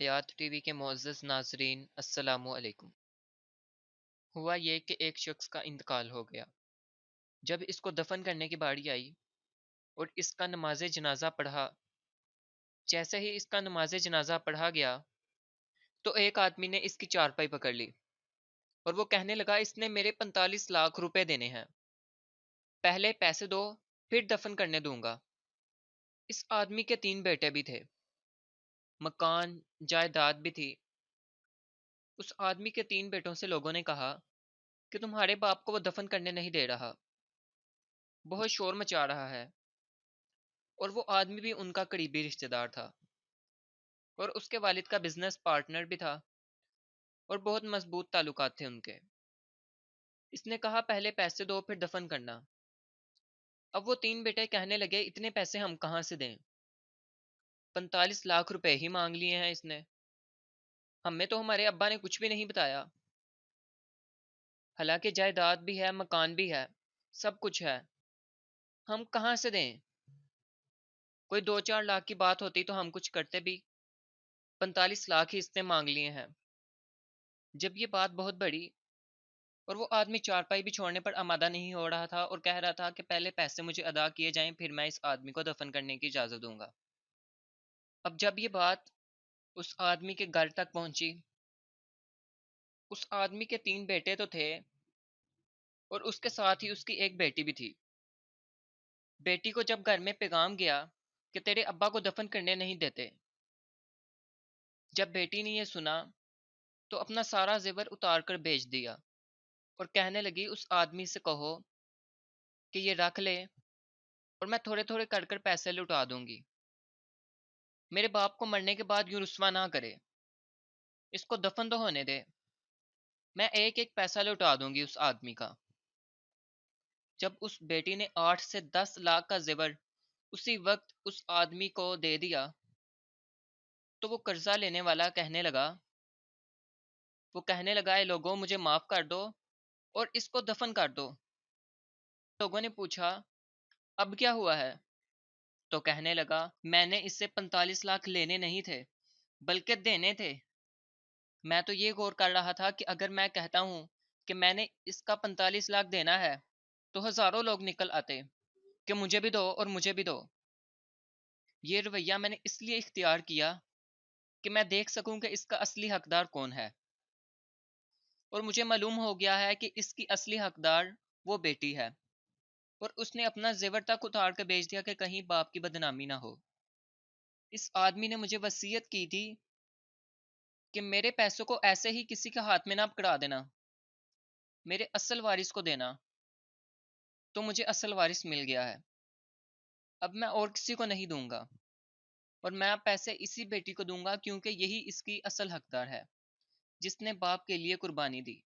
حیات T V کے معزز ناظرین السلام علیکم۔ ہوا یہ کہ ایک شخص کا انتقال ہو گیا۔ جب اس کو دفن کرنے کی باری آئی اور اس کا نماز جنازہ پڑھا، جیسے ہی اس کا نماز جنازہ پڑھا گیا تو ایک آدمی نے اس کی چارپائی پکڑ لی اور وہ کہنے لگا اس نے میرے 45 لاکھ روپے دینے ہیں، پہلے پیسے دو پھر دفن کرنے دوں گا۔ اس آدمی کے 3 بیٹے بھی تھے، مکان جائیداد بھی تھی۔ اس آدمی کے 3 بیٹوں سے لوگوں نے کہا کہ تمہارے باپ کو وہ دفن کرنے نہیں دے رہا، بہت شور مچا رہا ہے۔ اور وہ آدمی بھی ان کا قریبی رشتہ دار تھا اور اس کے والد کا بزنس پارٹنر بھی تھا اور بہت مضبوط تعلقات تھے ان کے۔ اس نے کہا پہلے پیسے دو پھر دفن کرنا۔ اب وہ 3 بیٹے کہنے لگے اتنے پیسے ہم کہاں سے دیں، 45 لاکھ روپے ہی مانگ لیے ہیں اس نے، ہمیں تو ہمارے ابا نے کچھ بھی نہیں بتایا، حالانکہ جائیداد بھی ہے، مکان بھی ہے، سب کچھ ہے، ہم کہاں سے دیں؟ کوئی 2-4 لاکھ کی بات ہوتی تو ہم کچھ کرتے بھی، 45 لاکھ ہی اس نے مانگ لیے ہیں۔ جب یہ بات بہت بڑی اور وہ آدمی چارپائی بھی چھوڑنے پر آمادہ نہیں ہو رہا تھا اور کہہ رہا تھا کہ پہلے پیسے مجھے ادا کیے جائیں پھر میں اس آدمی کو دفن کرنے کی اجازت دوں گا۔ اب جب یہ بات اس آدمی کے گھر تک پہنچی، اس آدمی کے 3 بیٹے تو تھے اور اس کے ساتھ ہی اس کی ایک بیٹی بھی تھی۔ بیٹی کو جب گھر میں پیغام گیا کہ تیرے ابا کو دفن کرنے نہیں دیتے، جب بیٹی نے یہ سنا تو اپنا سارا زیور اتار کر بیچ دیا اور کہنے لگی اس آدمی سے کہو کہ یہ رکھ لے اور میں تھوڑے تھوڑے کر کر پیسے لوٹا دوں گی، میرے باپ کو مرنے کے بعد یوں رسوا نہ کرے، اس کو دفن تو ہونے دے، میں ایک ایک پیسہ لوٹا دوں گی اس آدمی کا۔ جب اس بیٹی نے 8 سے 10 لاکھ کا زیور اسی وقت اس آدمی کو دے دیا تو وہ قرضہ لینے والا کہنے لگا اے لوگوں مجھے معاف کر دو اور اس کو دفن کر دو۔ لوگوں نے پوچھا اب کیا ہوا ہے؟ تو کہنے لگا میں نے اس سے 45 لاکھ لینے نہیں تھے بلکہ دینے تھے، میں تو یہ غور کر رہا تھا کہ اگر میں کہتا ہوں کہ میں نے اس کا 45 لاکھ دینا ہے تو ہزاروں لوگ نکل آتے کہ مجھے بھی دو اور مجھے بھی دو۔ یہ رویہ میں نے اس لیے اختیار کیا کہ میں دیکھ سکوں کہ اس کا اصلی حقدار کون ہے، اور مجھے معلوم ہو گیا ہے کہ اس کی اصلی حقدار وہ بیٹی ہے، اور اس نے اپنا زیور تک اتار کر بیچ دیا کہ کہیں باپ کی بدنامی نہ ہو۔ اس آدمی نے مجھے وصیت کی تھی کہ میرے پیسوں کو ایسے ہی کسی کے ہاتھ میں نہ پکڑا دینا، میرے اصل وارث کو دینا، تو مجھے اصل وارث مل گیا ہے، اب میں اور کسی کو نہیں دوں گا، اور میں اب پیسے اسی بیٹی کو دوں گا کیونکہ یہی اس کی اصل حقدار ہے جس نے باپ کے لیے قربانی دی۔